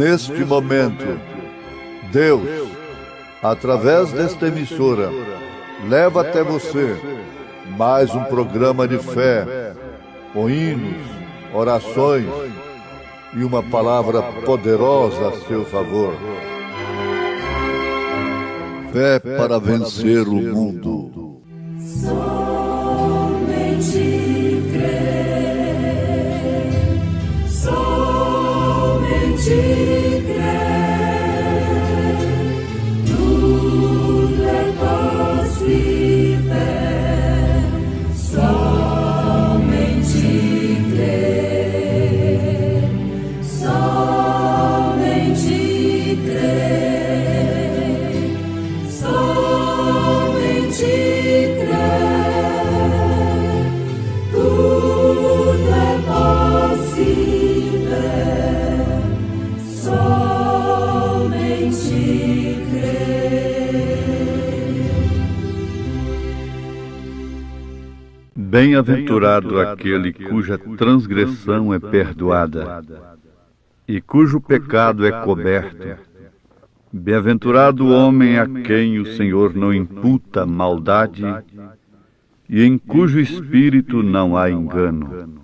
neste momento, Deus, através desta emissora, leva até você mais um programa de fé, com hinos, orações e uma palavra poderosa a seu favor. Fé para vencer o mundo. Somente crer, somente crer, tudo é possível, somente crer, somente crer, somente crer, tudo é possível, somente crer. Bem-aventurado aquele cuja transgressão é perdoada e cujo pecado é coberto. Bem-aventurado o homem a quem o Senhor não imputa maldade e em cujo espírito não há engano.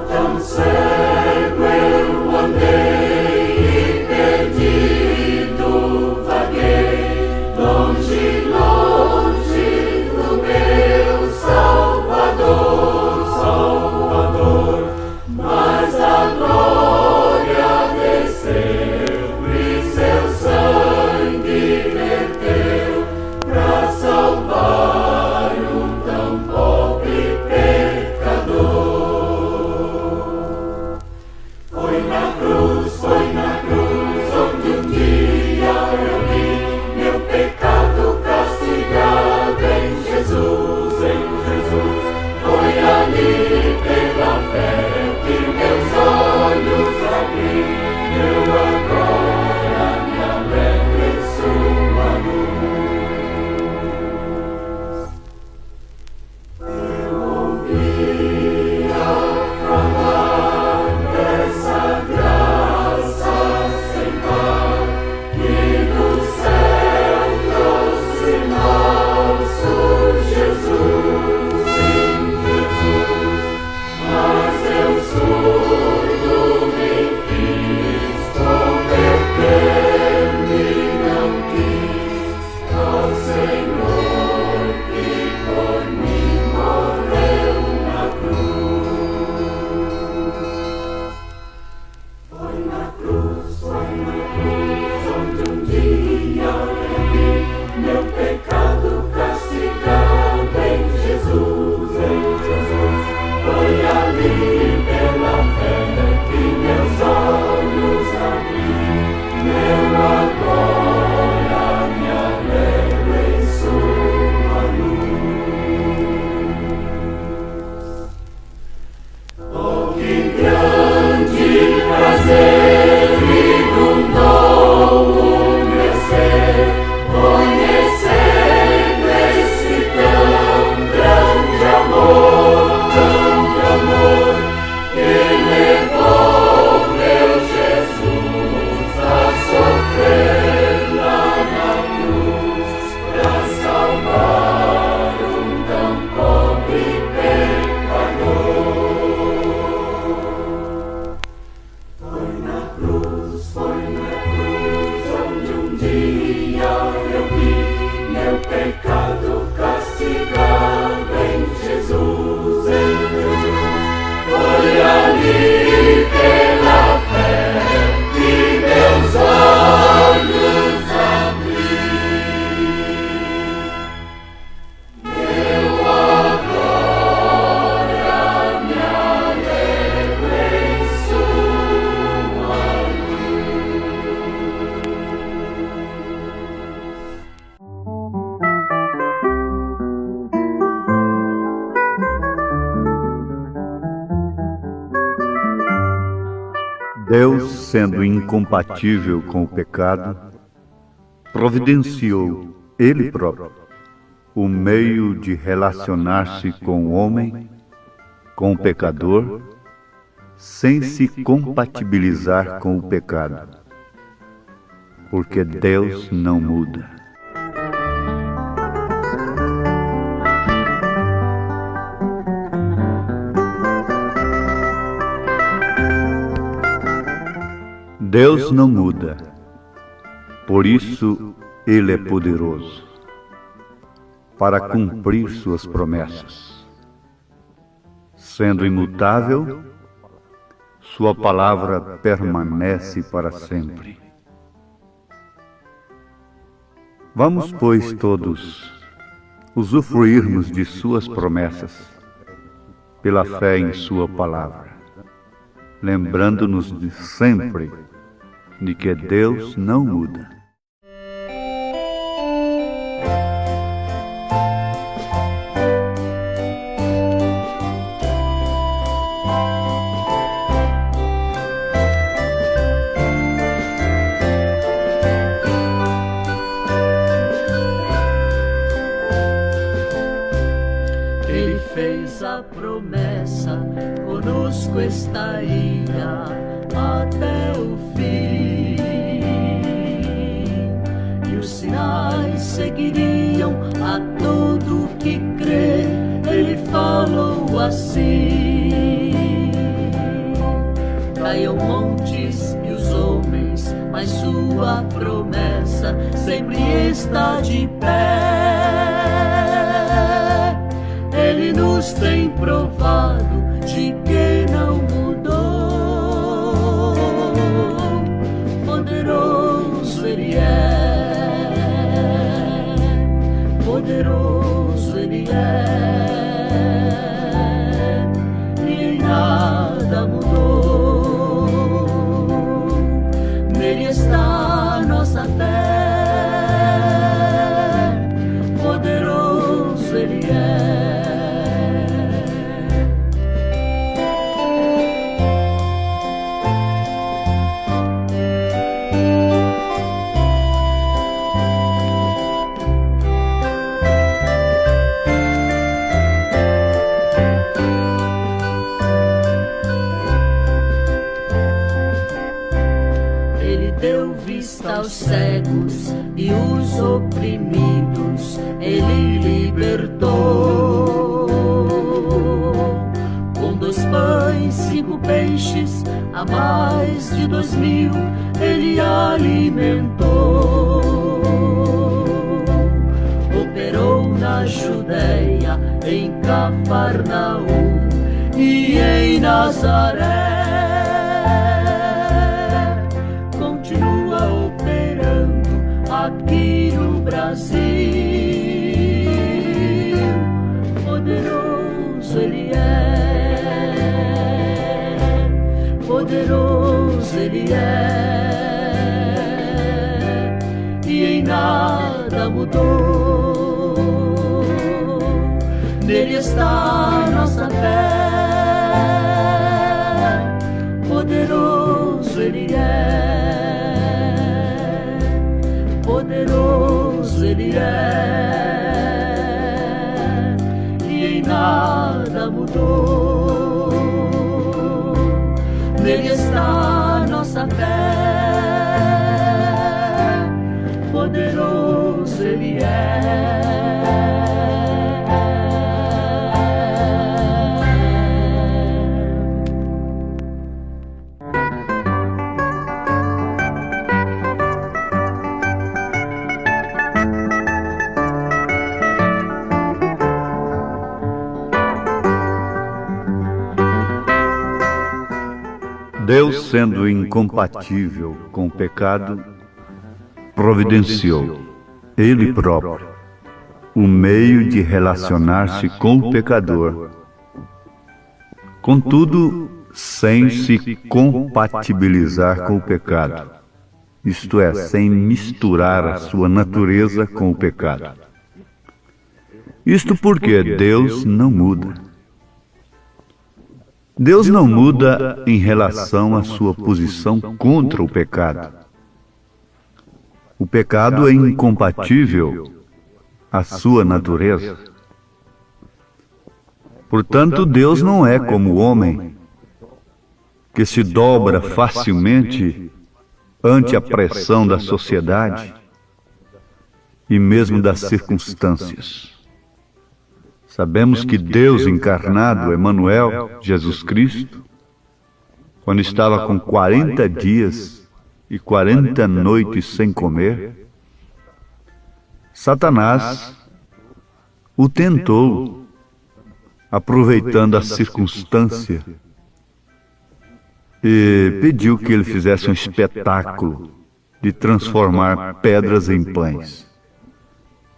Tão cego eu andei e perdido vaguei, longe, longe do meu Salvador, Salvador, mas a glória desceu e seu sangue verteu pra salvar um tão pobre pecador. Foi na cruz onde um dia eu vi meu pecado castigado em Jesus, em Jesus. Foi ali pela fé que meus olhos abri, eu agora me alegro em sua luz. Eu ouvia falar dessa graça sem par que do céu trouxe nosso Jesus, sim, Jesus. Mas eu surdo me fiz, converter-me não quis ao Senhor que por mim morreu na cruz. Foi na cruz onde um dia eu vi meu pecado castigado em Jesus, em Jesus. Foi ali pela fé que meus olhos abri, eu agora me alegro em sua luz. Oh, que grande prazer inundou o meu ser, conhecendo esse tão grande amor, que levou meu Jesus a sofrer lá na cruz, pra salvar um tão pobre pecador. Foi na cruz onde um dia eu vi meu pecado castigado em Jesus, em Jesus. Foi ali pela fé que meus olhos abri, eu agora me alegro em sua Deus, sendo incompatível com o pecado, providenciou Ele próprio o meio de relacionar-se com o homem, com o pecador, sem se compatibilizar com o pecado. Porque Deus não muda. Deus não muda, por isso Ele é poderoso para cumprir suas promessas. Sendo imutável, sua palavra permanece para sempre. Vamos, pois, todos usufruirmos de suas promessas pela fé em sua palavra, lembrando-nos de sempre de que Deus não muda. Ele fez a promessa, conosco estaria até o fim, e os sinais seguiriam a todo que crê. Ele falou assim: caiam montes e os homens, mas sua promessa sempre está de pé. Ele nos tem provado de que não mudou. Poderoso Ele é, poderoso Ele é, e em nada mudou. Nele está nossa fé, poderoso Ele é. Deu vista aos cegos e os oprimidos, Ele libertou. Com 2 pães, 5 peixes, a mais de 2.000, Ele alimentou. Operou na Judéia, em Cafarnaum e em Nazaré. Aqui no Brasil, poderoso Ele é, poderoso Ele é, e em nada mudou. Nele está nossa fé, poderoso Ele é. Poderoso Ele é, e em nada mudou. Nele está nossa fé, poderoso Ele é. Deus, sendo incompatível com o pecado, providenciou, Ele próprio, o meio de relacionar-se com o pecador, contudo, sem se compatibilizar com o pecado, isto é, sem misturar a sua natureza com o pecado. Isto porque Deus não muda. Deus não muda em relação à sua posição contra o pecado. O pecado é incompatível a sua natureza. Portanto, Deus não é como o homem, que se dobra facilmente ante a pressão da sociedade e mesmo das circunstâncias. Sabemos que Deus encarnado, Emanuel, Jesus Cristo, quando estava com 40 dias e 40 noites sem comer, Satanás o tentou, aproveitando a circunstância, e pediu que ele fizesse um espetáculo de transformar pedras em pães.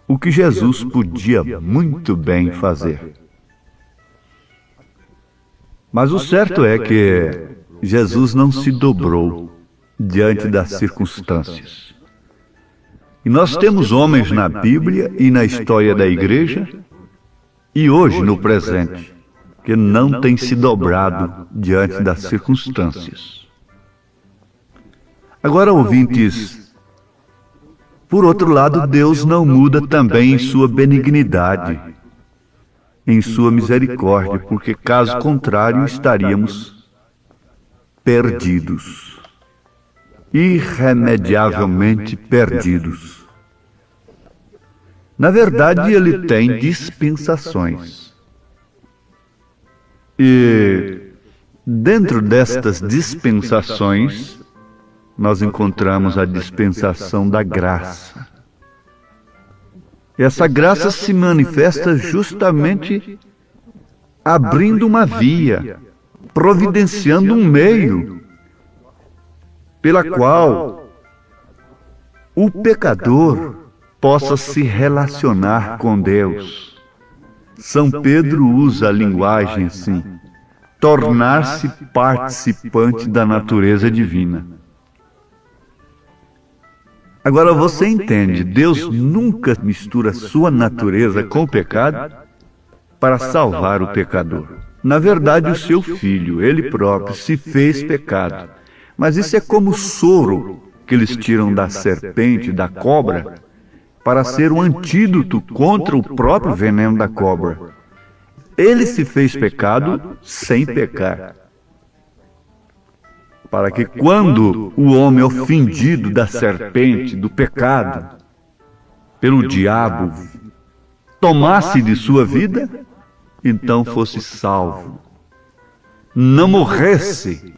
O que Jesus podia muito bem fazer. Mas o certo é que Jesus não se dobrou diante das circunstâncias. E nós temos homens na Bíblia e na história da igreja, e hoje no presente, que não têm se dobrado diante das circunstâncias. Agora, ouvintes, por outro lado, Deus não muda também em sua benignidade, em sua misericórdia, porque caso contrário estaríamos perdidos, irremediavelmente perdidos. Na verdade, ele tem dispensações. E dentro destas dispensações, nós encontramos a dispensação da graça. E essa graça se manifesta justamente abrindo uma via, providenciando um meio pela qual o pecador possa se relacionar com Deus. São Pedro usa a linguagem assim: tornar-se participante da natureza divina. Agora você entende, Deus nunca mistura sua natureza com o pecado para salvar o pecador. Na verdade, o seu Filho, ele próprio, se fez pecado. Mas isso é como o soro que eles tiram da serpente, da cobra, para ser um antídoto contra o próprio veneno da cobra. Ele se fez pecado sem pecar, para que quando o homem ofendido da serpente, do pecado, pelo diabo, tomasse de sua vida, então fosse salvo. Não morresse,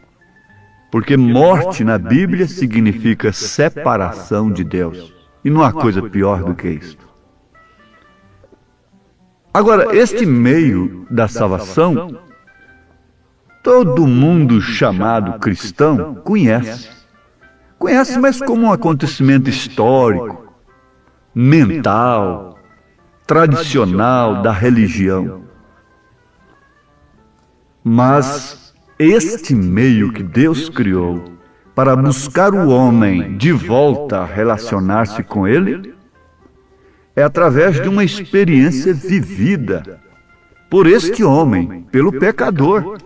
porque morte na Bíblia significa separação de Deus. E não há coisa pior do que isto. Agora, este meio da salvação, todo mundo chamado cristão conhece. Conhece, mas como um acontecimento histórico, mental, tradicional da religião. Mas este meio que Deus criou para buscar o homem de volta a relacionar-se com ele, é através de uma experiência vivida por este homem, pelo pecador.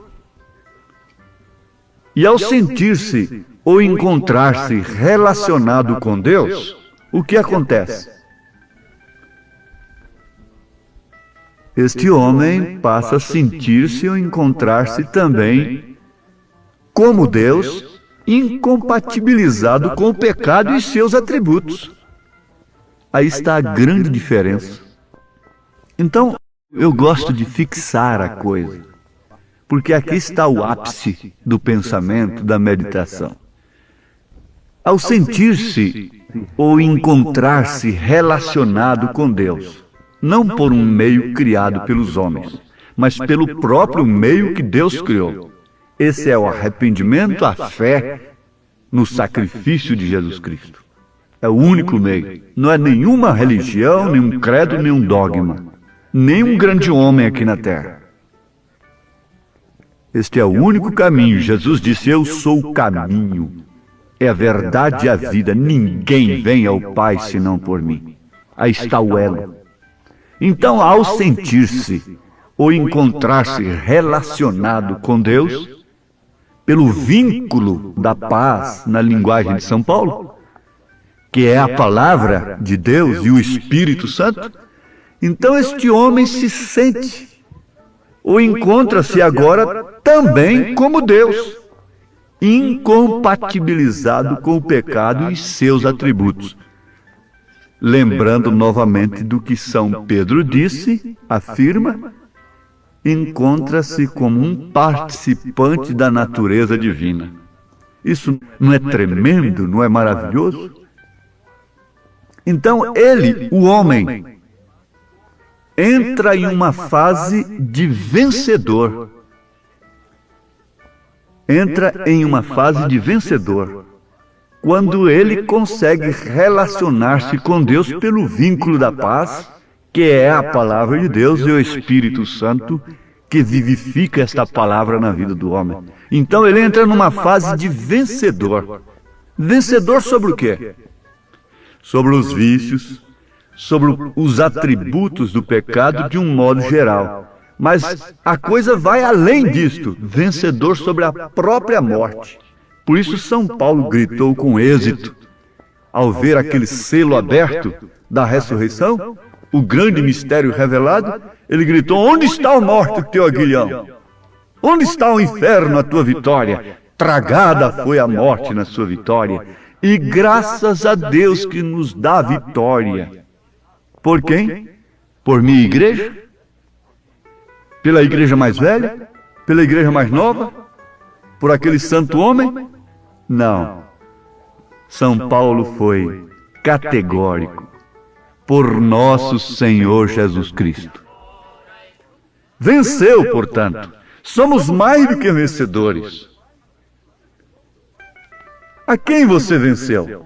E ao sentir-se ou encontrar-se relacionado com Deus, o que acontece? Este homem passa a sentir-se ou encontrar-se também como Deus, incompatibilizado com o pecado e seus atributos. Aí está a grande diferença. Então, eu gosto de fixar a coisa, porque aqui está o ápice do pensamento, da meditação. Ao sentir-se ou encontrar-se relacionado com Deus, não por um meio criado pelos homens, mas pelo próprio meio que Deus criou. Esse é o arrependimento, a fé no sacrifício de Jesus Cristo. É o único meio. Não é nenhuma religião, nenhum credo, nenhum dogma. Nenhum grande homem aqui na terra. Este é o único caminho. Jesus disse: eu sou o caminho, é a verdade e a vida. Ninguém vem ao Pai senão por mim. Aí está o elo. Então, ao sentir-se ou encontrar-se relacionado com Deus, pelo vínculo da paz na linguagem de São Paulo, que é a palavra de Deus e o Espírito Santo, Então este homem se sente, ou encontra-se agora também como Deus, incompatibilizado com o pecado e seus atributos. Lembrando novamente do que São Pedro disse, afirma, encontra-se como um participante da natureza divina. Isso não é tremendo, não é maravilhoso? Então ele, o homem, entra em uma fase de vencedor. Entra em uma fase de vencedor, quando ele consegue relacionar-se com Deus pelo vínculo da paz, que é a palavra de Deus e o Espírito Santo, que vivifica esta palavra na vida do homem. Então ele entra numa fase de vencedor. Vencedor sobre o quê? Sobre os vícios, sobre os atributos do pecado de um modo geral. Mas a coisa vai além disto, vencedor sobre a própria morte. Por isso São Paulo gritou com êxito, ao ver aquele selo aberto da ressurreição, o grande mistério revelado, ele gritou: onde está a morte, o teu aguilhão? Onde está o inferno, a tua vitória? Tragada foi a morte na sua vitória. E graças a Deus que nos dá vitória. Por quem? Por minha igreja? Pela igreja mais velha? Pela igreja mais nova? Por aquele santo homem? Não. São Paulo foi categórico. Por nosso Senhor Jesus Cristo. Venceu, portanto. Somos mais do que vencedores. A quem você venceu?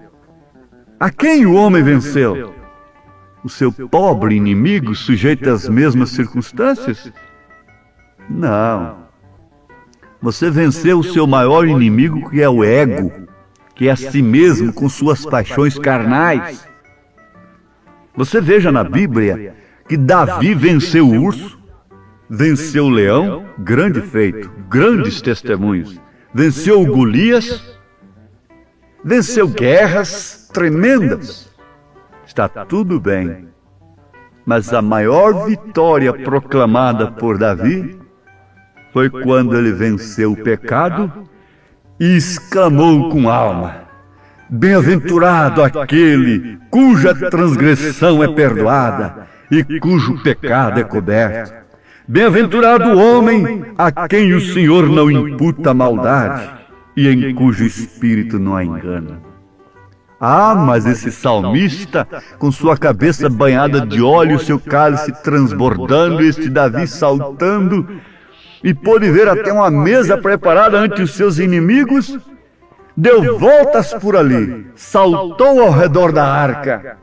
A quem o homem venceu? O seu pobre inimigo sujeito às mesmas circunstâncias? Não. Você venceu o seu maior inimigo, que é o ego, que é a si mesmo com suas paixões carnais. Você veja na Bíblia que Davi venceu o urso, venceu o leão, grande feito, grandes testemunhos. Venceu o Golias, venceu guerras tremendas. Está tudo bem. Mas a maior vitória proclamada por Davi foi quando ele venceu o pecado e exclamou com alma: bem-aventurado aquele cuja transgressão é perdoada e cujo pecado é coberto. Bem-aventurado o homem a quem o Senhor não imputa maldade e em cujo espírito não há engano. Ah, mas esse salmista, com sua cabeça banhada de óleo, seu cálice transbordando, este Davi saltando, e pôde ver até uma mesa preparada ante os seus inimigos, deu voltas por ali, saltou ao redor da arca.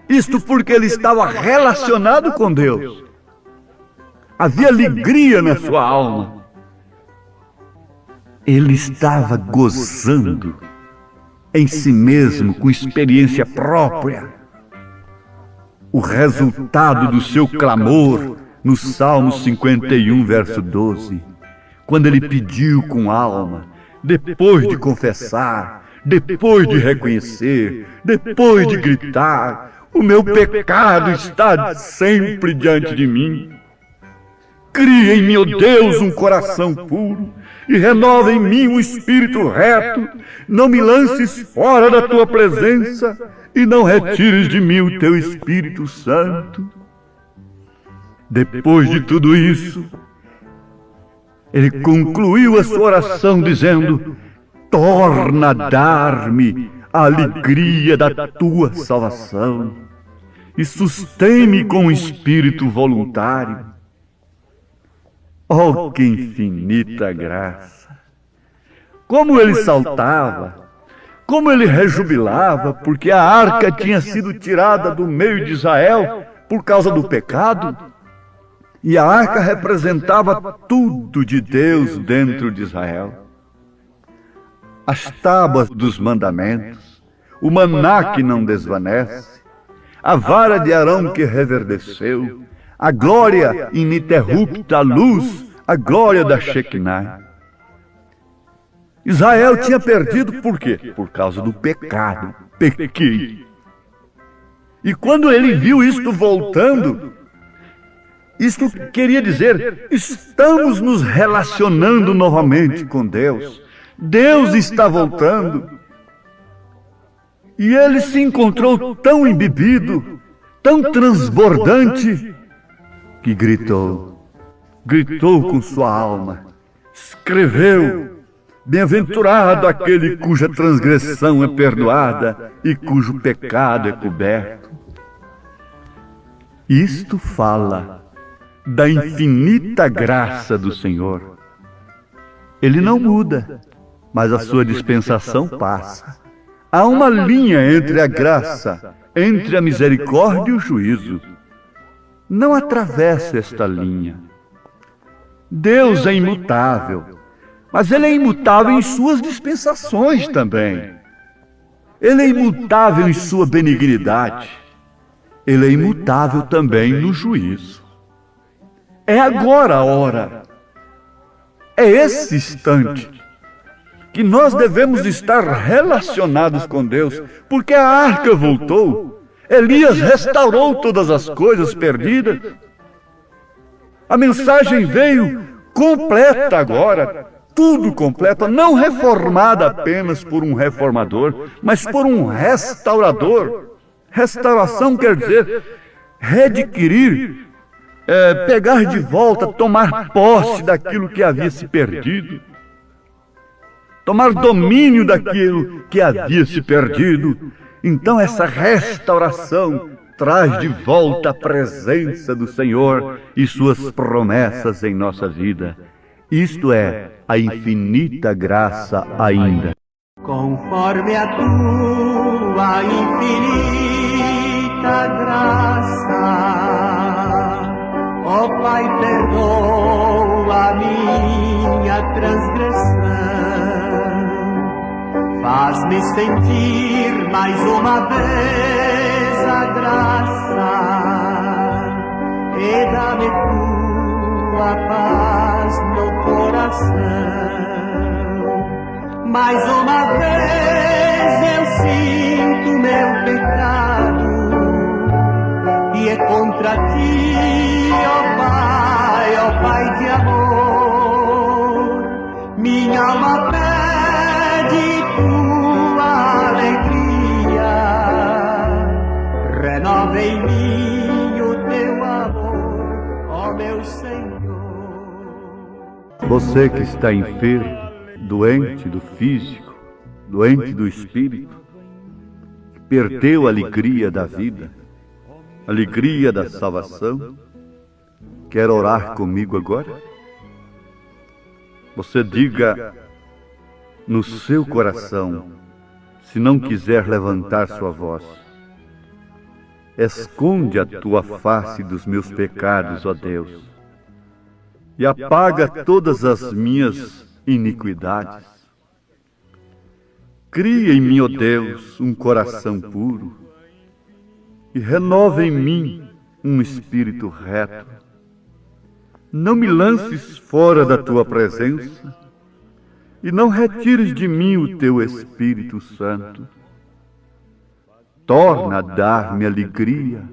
Isto porque ele estava relacionado com Deus. Havia alegria na sua alma. Ele estava gozando em si mesmo, com experiência própria, o resultado do seu clamor no Salmo 51, verso 12, quando ele pediu com alma, depois de confessar, depois de reconhecer, depois de gritar: o meu pecado está sempre diante de mim. Cria em mim, ó Deus, um coração puro e renova em mim um espírito reto. Não me lances fora da tua presença e não retires de mim o teu Espírito Santo. Depois de tudo isso, ele concluiu a sua oração dizendo: torna a dar-me a alegria da tua salvação e sustém-me com um espírito voluntário. Oh, que infinita graça! Como ele saltava, como ele rejubilava, porque a arca tinha sido tirada do meio de Israel por causa do pecado, e a arca representava tudo de Deus dentro de Israel. As tábuas dos mandamentos, o maná que não desvanece, a vara de Arão que reverdeceu, a glória ininterrupta, a luz, a glória da Shekinah. Israel tinha perdido por quê? Por causa do pecado. Pequei. E quando ele viu isto voltando, isto queria dizer, estamos nos relacionando novamente com Deus. Deus está voltando. E ele se encontrou tão embebido, tão transbordante, que gritou com sua alma, escreveu: bem-aventurado aquele cuja transgressão é perdoada e cujo pecado é coberto. Isto fala da infinita graça do Senhor. Ele não muda, mas a sua dispensação passa. Há uma linha entre a graça, entre a misericórdia e o juízo. Não atravessa esta linha. Deus é imutável, mas Ele é imutável em suas dispensações também. Ele é imutável em sua benignidade. Ele é imutável também no juízo. É agora a hora. É esse instante que nós devemos estar relacionados com Deus, porque a arca voltou. Elias restaurou todas as coisas perdidas. A mensagem veio completa agora, tudo completa, não reformada apenas por um reformador, mas por um restaurador. Restauração quer dizer readquirir, pegar de volta, tomar posse daquilo que havia se perdido, tomar domínio daquilo que havia se perdido. Então essa restauração traz de volta a presença do Senhor e suas promessas em nossa vida. Isto é a infinita graça ainda. Conforme a tua infinita graça, ó Pai, perdoa a minha transgressão. Faz-me sentir mais uma vez a graça e dá-me tua paz no coração. Mais uma vez eu sinto meu pecado e é contra ti, ó Pai de amor. Minha alma pede tua alegria, renova em mim o teu amor, ó meu Senhor. Você que está enfermo, doente do físico, doente do espírito, que perdeu a alegria da vida, a alegria da salvação, quer orar comigo agora? Você diga no seu coração, se não quiser levantar sua voz: esconde a tua face dos meus pecados, ó Deus, e apaga todas as minhas iniquidades. Cria em mim, ó Deus, um coração puro e renova em mim um espírito reto. Não me lances fora da tua presença e não retires de mim o teu Espírito Santo. Torna a dar-me alegria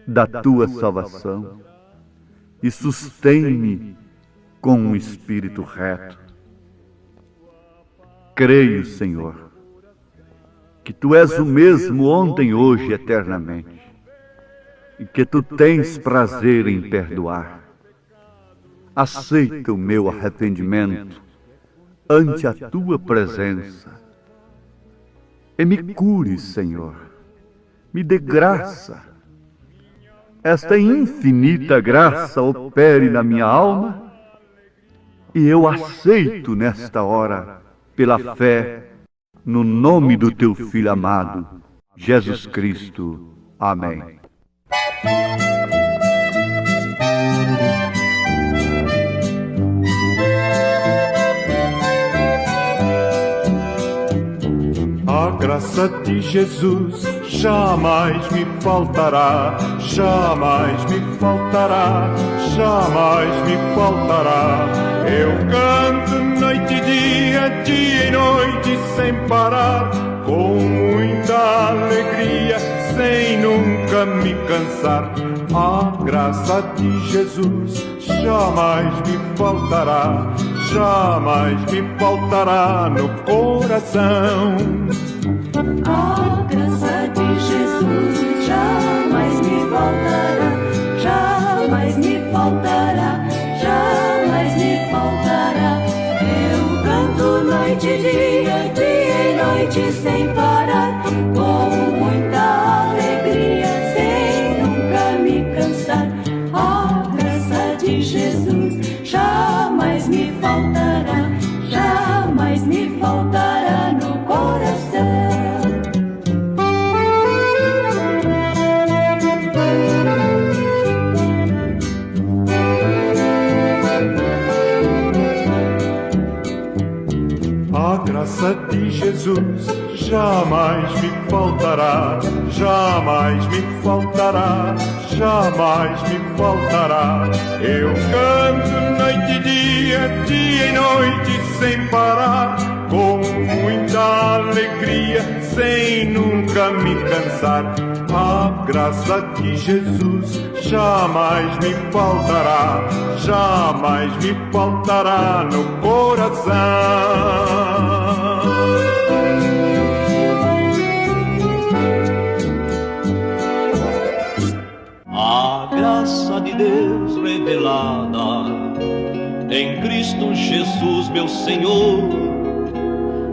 da tua salvação e sustém-me com um espírito reto. Creio, Senhor, que Tu és o mesmo ontem, hoje e eternamente, e que Tu tens prazer em perdoar. Aceita o meu arrependimento ante a Tua presença e me cure, Senhor, me dê graça. Esta infinita graça opere na minha alma e eu aceito nesta hora, pela fé, no nome do Teu Filho amado, Jesus Cristo. Amém. A graça de Jesus jamais me faltará, jamais me faltará, jamais me faltará. Eu canto noite e dia e noite sem parar, com muita alegria, sem nunca me cansar. A graça de Jesus jamais me faltará, jamais me faltará no coração. A graça de Jesus jamais me faltará, jamais me faltará, jamais me faltará. Eu canto noite e dia, dia e noite sem parar, com muita alegria, sem nunca me cansar. A graça de Jesus jamais me faltará, jamais me faltará no coração. A graça de Jesus jamais me faltará, jamais me faltará, jamais me faltará. Eu canto noite e dia, dia e noite sem parar, com muita alegria, sem nunca me cansar. A graça de Jesus jamais me faltará, jamais me faltará no coração. A graça de Deus revelada em Cristo Jesus, meu Senhor,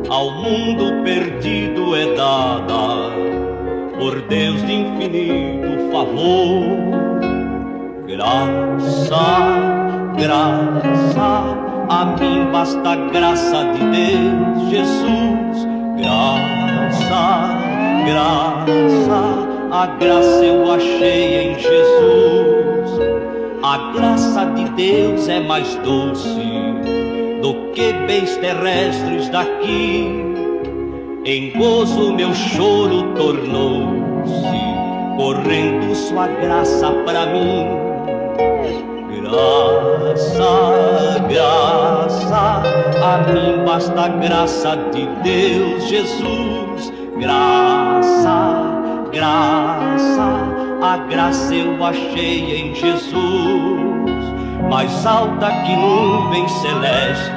ao mundo perdido é dada por Deus de infinito favor. Graça, graça, a mim basta a graça de Deus, Jesus. Graça, graça, a graça eu achei em Jesus. A graça de Deus é mais doce do que bens terrestres daqui. Em gozo meu choro tornou-se, correndo sua graça pra mim. Graça, graça, a mim basta a graça de Deus, Jesus. Graça, graça, a graça eu achei em Jesus. Mais alta que nuvem celeste,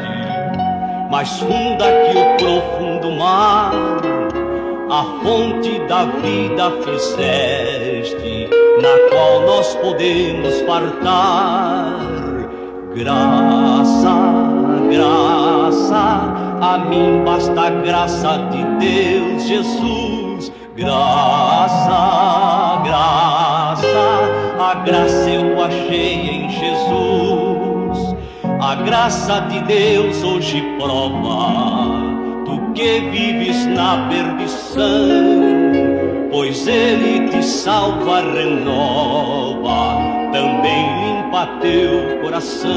mais funda que o profundo mar, a fonte da vida fizeste, na qual nós podemos fartar. Graça, graça, a mim basta a graça de Deus, Jesus. Graça, graça, a graça eu achei em Jesus. A graça de Deus hoje prova tu que vives na perdição, pois Ele te salva, renova, também limpa teu coração.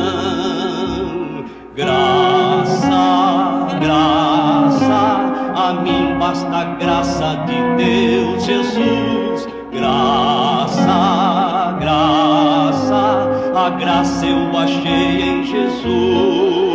Graça, graça, a mim basta a graça de Deus, Jesus. Graça, graça, a graça eu achei em Jesus.